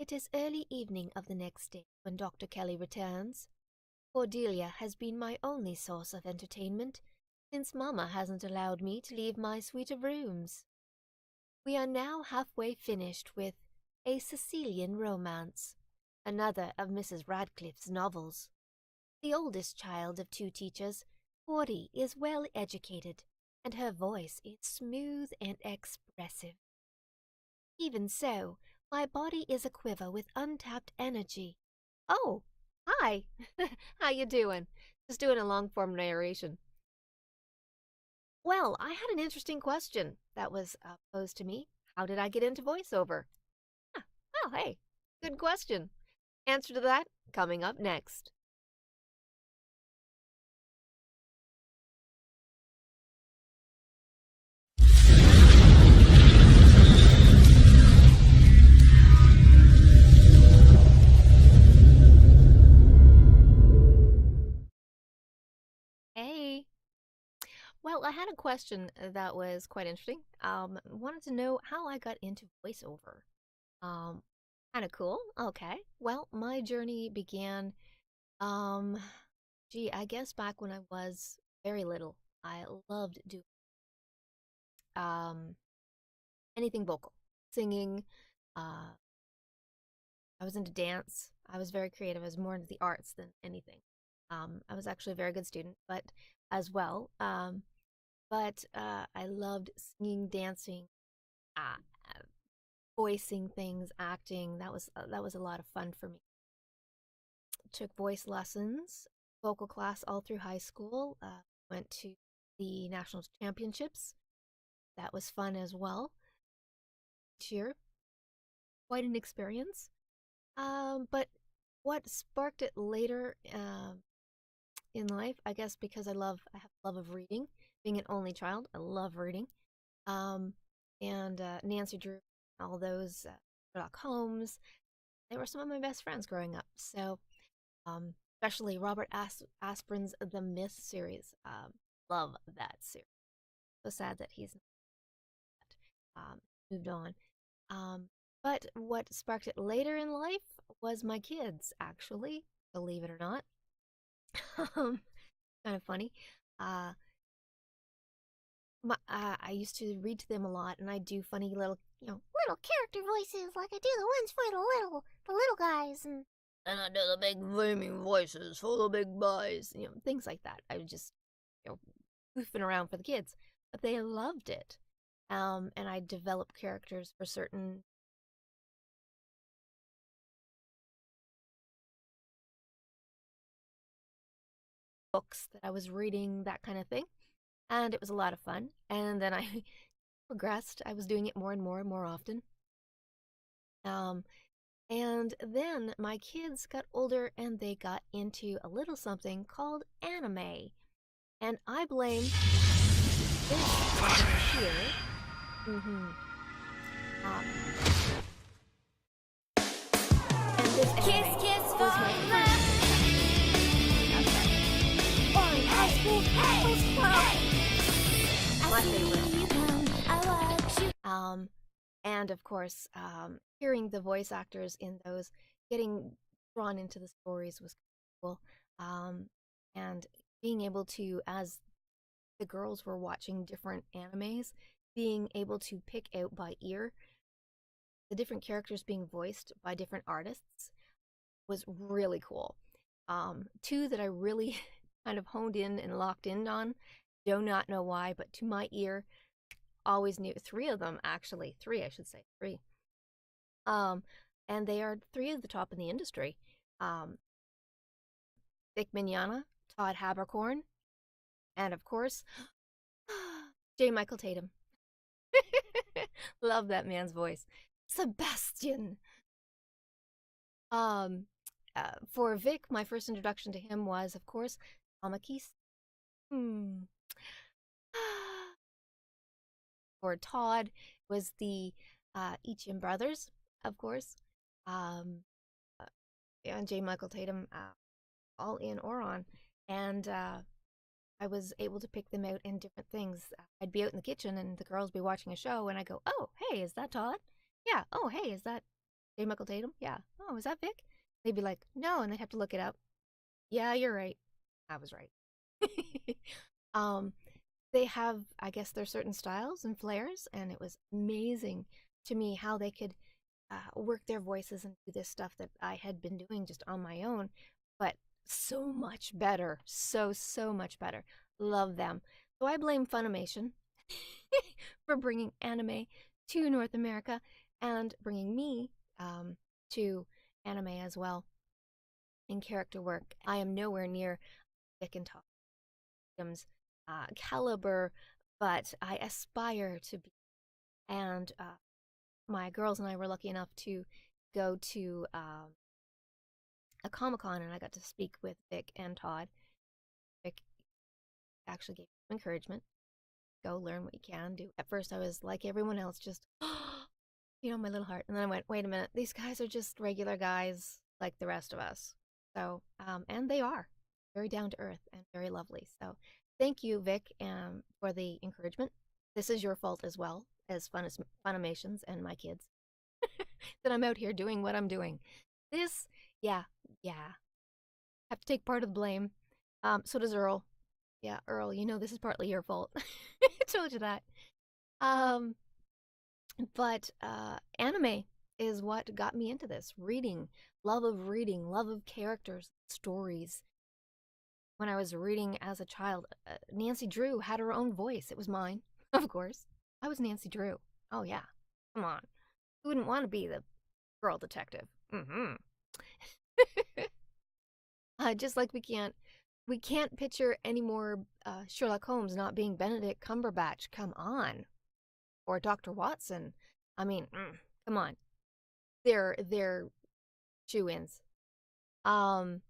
It is early evening of the next day when Dr. Kelly returns. Cordelia has been my only source of entertainment since Mamma hasn't allowed me to leave my suite of rooms. We are now halfway finished with A Sicilian Romance, another of Mrs. Radcliffe's novels. The oldest child of two teachers, Cordy is well educated, and her voice is smooth and expressive. Even so, my body is aquiver with untapped energy. Oh, hi. How you doing? Just doing a long-form narration. Well, I had an interesting question that was posed to me. How did I get into voiceover? Ah, well, hey, good question. Answer to that coming up next. Hey. Well, I had a question that was quite interesting. Wanted to know how I got into voiceover. Um, Kind of cool. Okay. Well, my journey began, um, I guess back when I was very little. I loved doing um anything vocal, singing. Uh, I was into dance. I was very creative. I was more into the arts than anything. I was actually a very good student, but as well. But I loved singing, dancing, uh, voicing things, acting. That was a lot of fun for me. Took voice lessons, vocal class all through high school. Went to the national championships. That was fun as well. Cheer, quite an experience. But what sparked it later in life, I guess, because I have a love of reading. Being an only child, I love reading. Um, and Nancy Drew, all those Sherlock Holmes, they were some of my best friends growing up. So, especially Robert Asprin's The Myth series. Love that series. So sad that he's moved on. Um, but what sparked it later in life was my kids, actually, believe it or not. Kind of funny. Uh, I used to read to them a lot, and I do funny little character voices, like I do the ones for the little guys, and then I do the big booming voices for the big boys, things like that. I was just, goofing around for the kids, but they loved it. And I developed characters for certain books that I was reading, that kind of thing, and it was a lot of fun. And then I progressed. I was doing it more and more and more often. Um, And then my kids got older and they got into a little something called anime. And I blame this here. Mm-hmm. Um, and this Kiss, anime kiss, was fall my in first. love. Orange High School Campus Club. My I see favorite. you come, I watch you. And of course, hearing the voice actors in those, getting drawn into the stories was cool. And being able to, as the girls were watching different animes, being able to pick out by ear the different characters being voiced by different artists was really cool. Two that I really kind of honed in and locked in on, do not know why, but to my ear, always knew three of them actually, three I should say, three. Um, and they are three of the top in the industry. Um, Vic Mignogna, Todd Haberkorn, and of course, J. Michael Tatum. Love that man's voice. Sebastian. Um, for Vic, my first introduction to him was, of course, Tamakis. Hmm. For Todd was the Ichian brothers, of course. Um, uh, and J. Michael Tatum, all in Oron. And I was able to pick them out in different things. I'd be out in the kitchen and the girls be watching a show, and I go, "Oh, hey, is that Todd? Yeah. Oh, hey, is that J. Michael Tatum? Yeah. Oh, is that Vic? They'd be like, no, and they'd have to look it up. Yeah, you're right. I was right. um, they have, I guess, their certain styles and flares, and it was amazing to me how they could work their voices and do this stuff that I had been doing just on my own, but so much better. So much better. Love them. So I blame Funimation for bringing anime to North America and bringing me to anime as well in character work. I am nowhere near Dick and Tom's caliber, but I aspire to be. And my girls and I were lucky enough to go to a Comic-Con, and I got to speak with Vic and Todd. Vic actually gave me encouragement. Go learn what you can do. At first, I was like everyone else, just, my little heart. And then I went, wait a minute, these guys are just regular guys like the rest of us. So, and they are very down to earth and very lovely. So, thank you, Vic, for the encouragement. This is your fault as well as Funimation's and my kids that I'm out here doing what I'm doing. This, yeah, have to take part of the blame. So does Earl. Yeah, Earl, this is partly your fault. I told you that. But anime is what got me into this. Reading, love of characters, stories. When I was reading as a child, Nancy Drew had her own voice. It was mine, of course. I was Nancy Drew. Oh, yeah. Come on. Who wouldn't want to be the girl detective? Mm-hmm. Just like we can't picture any more Sherlock Holmes not being Benedict Cumberbatch. Come on. Or Dr. Watson. I mean, come on. They're shoo-ins. But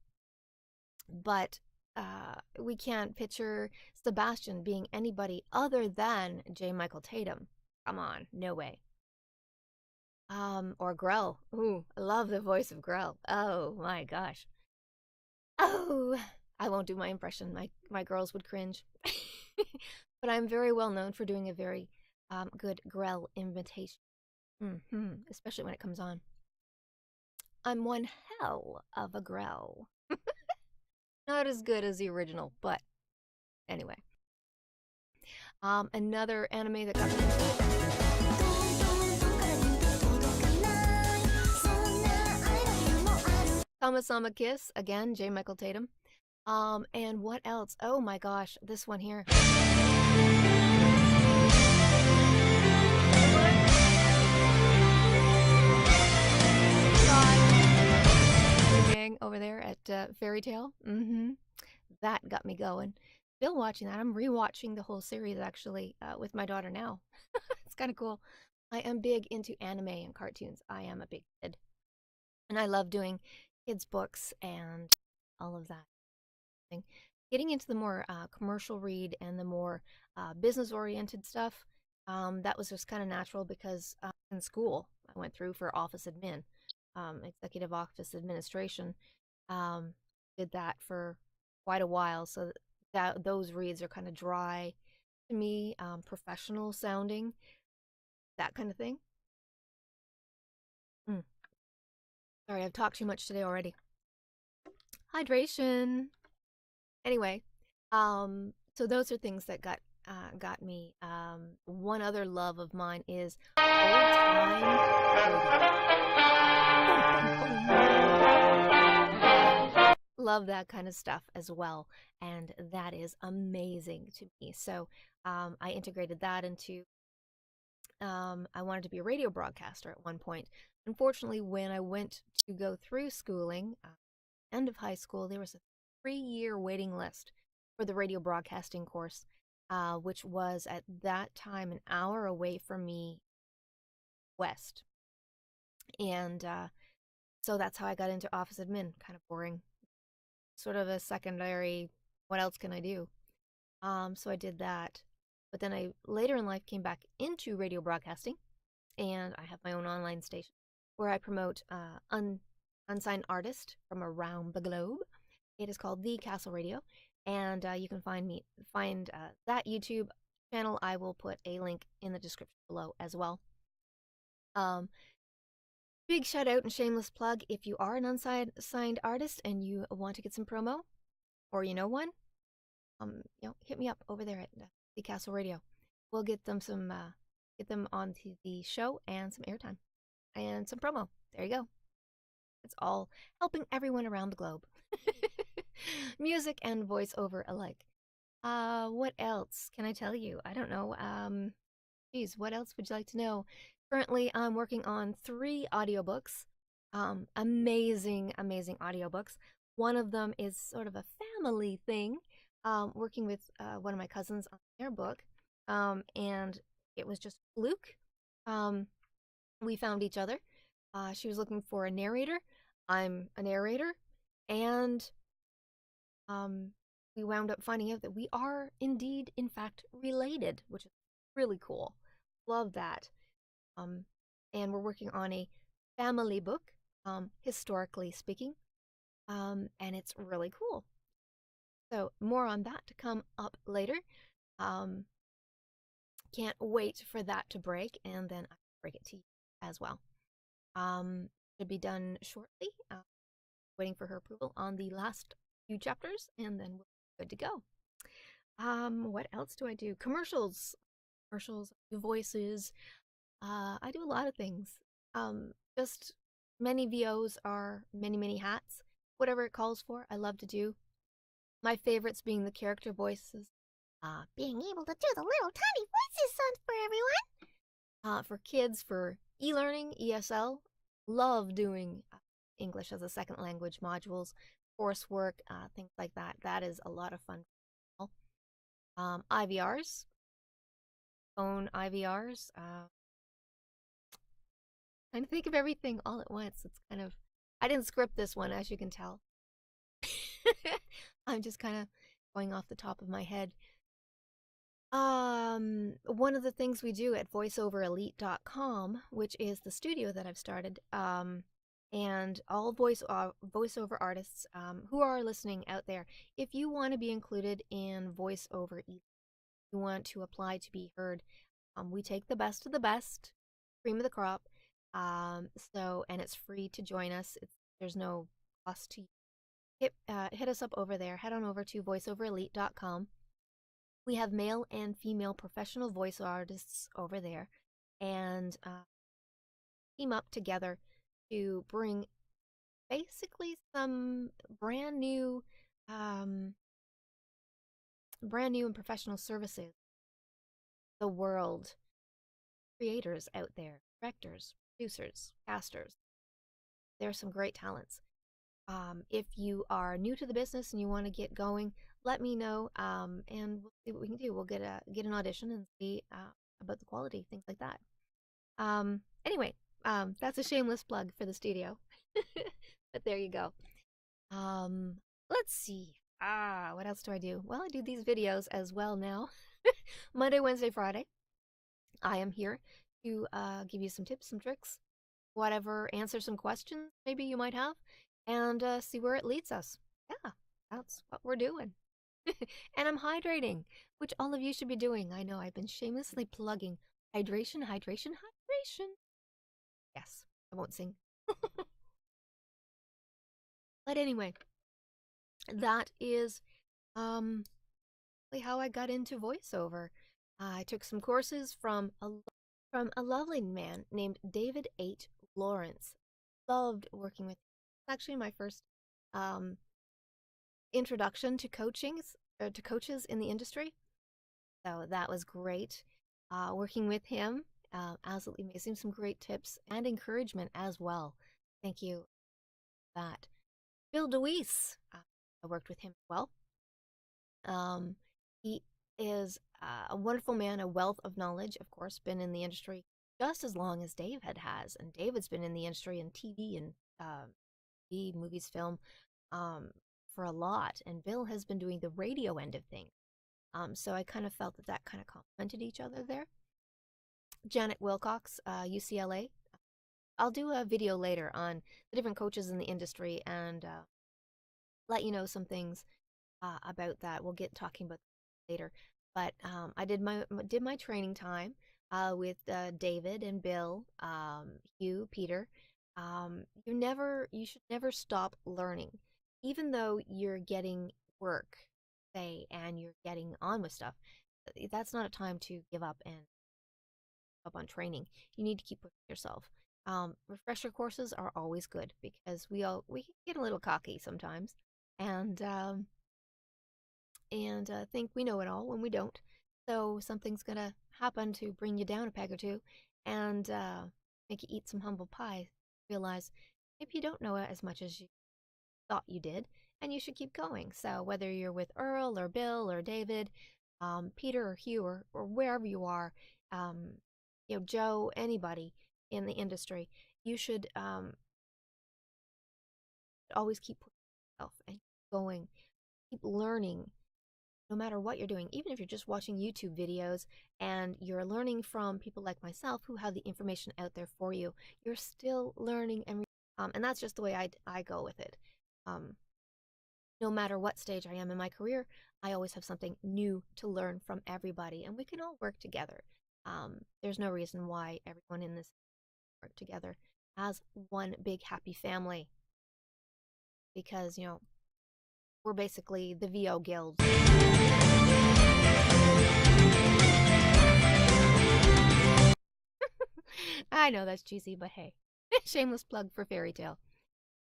we can't picture Sebastian being anybody other than J. Michael Tatum. Come on, no way. Or Grell. Ooh, I love the voice of Grell. Oh my gosh. Oh, I won't do my impression. My girls would cringe. But I'm very well known for doing a very good Grell imitation. Especially when it comes on. I'm one hell of a Grell. Not as good as the original, but anyway. Another anime that got me Kama-sama Kiss, again, J. Michael Tatum. And what else? Oh my gosh, this one here. Gang over there at Fairy Tail. That got me going. Still watching that. I'm rewatching the whole series actually with my daughter now. It's kind of cool. I am big into anime and cartoons. I am a big kid. And I love doing kids' books and all of that. Getting into the more commercial read and the more business-oriented stuff, that was just kind of natural because in school I went through for office admin, executive office administration. Did that for quite a while, so that those reads are kind of dry to me, professional sounding, that kind of thing. Sorry, I've talked too much today already. Hydration. Anyway, so those are things that got me. One other love of mine is old time radio. Love that kind of stuff as well, and that is amazing to me. So I integrated that into. I wanted to be a radio broadcaster at one point. Unfortunately, when I went to go through schooling, end of high school, there was a 3-year waiting list for the radio broadcasting course, which was at that time an hour away from me west. And so that's how I got into office admin. Kind of boring. Sort of a secondary, what else can I do? So I did that. But then I later in life came back into radio broadcasting, and I have my own online station where I promote unsigned artists from around the globe. It is called The Castle Radio, and you can find that YouTube channel. I will put a link in the description below as well. Big shout out and shameless plug if you are an unsigned artist and you want to get some promo, or you know one, hit me up over there at the Castle Radio. We'll get them onto the show and some airtime and some promo. There you go. It's all helping everyone around the globe. Music and voiceover alike. What else can I tell you? I don't know. Geez, what else would you like to know? Currently, I'm working on 3 audiobooks. Amazing, amazing audiobooks. One of them is sort of a family thing, working with one of my cousins on their book. And it was just fluke. We found each other. She was looking for a narrator. I'm a narrator. And we wound up finding out that we are indeed, in fact, related, which is really cool. Love that. And we're working on a family book, historically speaking, and it's really cool. So more on that to come up later. Can't wait for that to break, and then I break it to you as well. Should be done shortly. Waiting for her approval on the last few chapters, and then we're good to go. What else do I do? Commercials, voices. I do a lot of things. Just many VOs are many hats. Whatever it calls for, I love to do. My favorites being the character voices. Being able to do the little tiny voices sounds for everyone. For kids, for e-learning, ESL, love doing English as a second language modules, coursework, things like that. That is a lot of fun. IVRs, phone IVRs. Trying to think of everything all at once. It's kind of, I didn't script this one, as you can tell. I'm just kind of going off the top of my head. One of the things we do at voiceoverelite.com, which is the studio that I've started, and all voiceover artists who are listening out there, if you want to be included in voiceover, you want to apply to be heard, we take the best of the best, cream of the crop, and it's free to join us. There's no cost to you. Hit us up over there. Head on over to voiceoverelite.com. We have male and female professional voice artists over there, and team up together to bring basically some brand new and professional services. The world, creators out there, directors, producers, casters. There's some great talents. If you are new to the business and you want to get going, let me know, and we'll see what we can do. We'll get an audition and see about the quality, things like that. Anyway, that's a shameless plug for the studio. But there you go. Let's see. What else do I do? Well, I do these videos as well now. Monday, Wednesday, Friday. I am here to give you some tips, some tricks, whatever, answer some questions maybe you might have, and see where it leads us. Yeah, that's what we're doing. And I'm hydrating, which all of you should be doing. I know I've been shamelessly plugging hydration. Yes, I won't sing. But anyway, that is how I got into voiceover. I took some courses from a lovely man named David H. Lawrence. Loved working with him. It's actually my first introduction to coaches in the industry. So that was great. Working with him, absolutely amazing. Some great tips and encouragement as well. Thank you for that. Bill DeWeese, I worked with him as well. He is a wonderful man, a wealth of knowledge, of course, been in the industry just as long as David has. And David's been in the industry in TV and movies, film, for a lot. And Bill has been doing the radio end of things. So I kind of felt that kind of complemented each other there. Janet Wilcox, UCLA. I'll do a video later on the different coaches in the industry and let you know some things about that. We'll get talking about that later. But I did my training time with David and Bill, Hugh, Peter, You should never stop learning, even though you're getting work, say, and you're getting on with stuff. That's not a time to give up and up on training. You need to keep pushing yourself. Refresher courses are always good because we can get a little cocky sometimes, and think we know it all when we don't. So something's gonna happen to bring you down a peg or two, and make you eat some humble pie. Realize maybe you don't know as much as you thought you did, and you should keep going. So whether you're with Earl or Bill or David, Peter or Hugh or wherever you are, um, Joe, anybody in the industry, you should always keep pushing yourself and going, keep learning, no matter what you're doing. Even if you're just watching YouTube videos and you're learning from people like myself who have the information out there for you, you're still learning and that's just the way I go with it. No matter what stage I am in my career, I always have something new to learn from everybody, and we can all work together. There's no reason why everyone in this work together as one big happy family, because we're basically the VO Guild. I know that's cheesy, but hey, shameless plug for Fairy Tale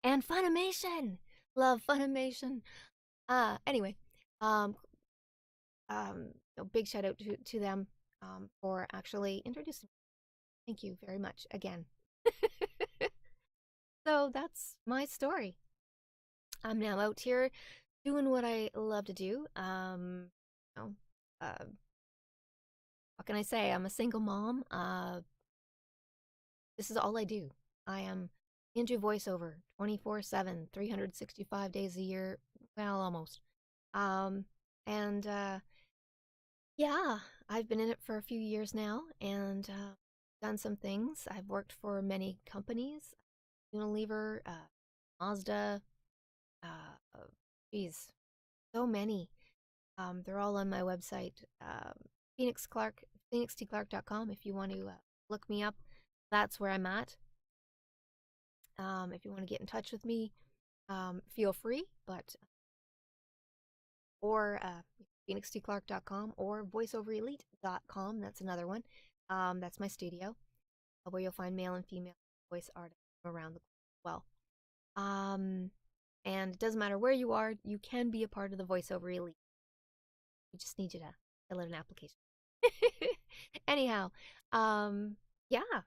and Funimation. Love Funimation. Anyway, um, big shout out to them for actually introducing me. Thank you very much again. So that's my story. I'm now out here doing what I love to do. You know, what can I say? I'm a single mom. This is all I do. I am into voiceover 24/7, 365 days a year. Well, almost. And yeah, I've been in it for a few years now and done some things. I've worked for many companies, Unilever, Mazda, geez, so many. They're all on my website, phoenixtclark.com. If you want to look me up, that's where I'm at. If you want to get in touch with me, feel free, or phoenixtclark.com or voiceoverelite.com. That's another one. That's my studio, where you'll find male and female voice artists around the world. And it doesn't matter where you are, you can be a part of the voiceover elite. We just need you to fill out an application. Anyhow, yeah,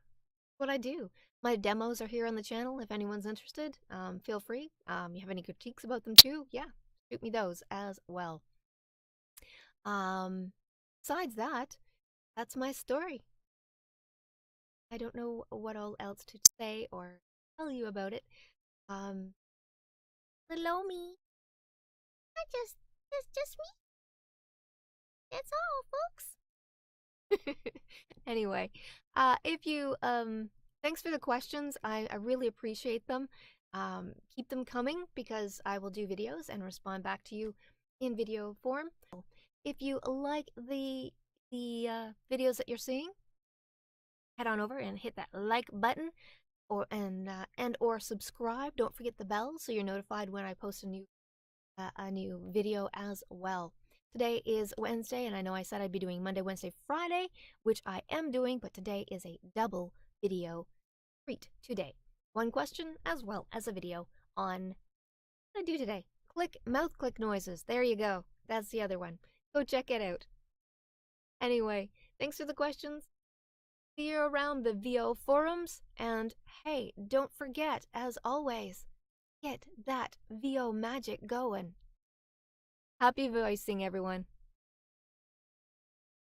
what I do. My demos are here on the channel if anyone's interested. Feel free. You have any critiques about them too? Yeah, shoot me those as well. Besides that, that's my story. I don't know what all else to say or tell you about it. Hello me. It's just me. That's all, folks. Anyway, if you thanks for the questions. I really appreciate them. Keep them coming because I will do videos and respond back to you in video form. If you like the videos that you're seeing, head on over and hit that like button or subscribe. Don't forget the bell so you're notified when I post a new video as well. Today is Wednesday, and I know I said I'd be doing Monday, Wednesday, Friday, which I am doing, but today is a double video treat today. One question as well as a video on what I do today. Mouth click noises. There you go. That's the other one. Go check it out. Anyway, thanks for the questions. See you around the VO forums, and hey, don't forget, as always, get that VO magic going. Happy voicing, everyone.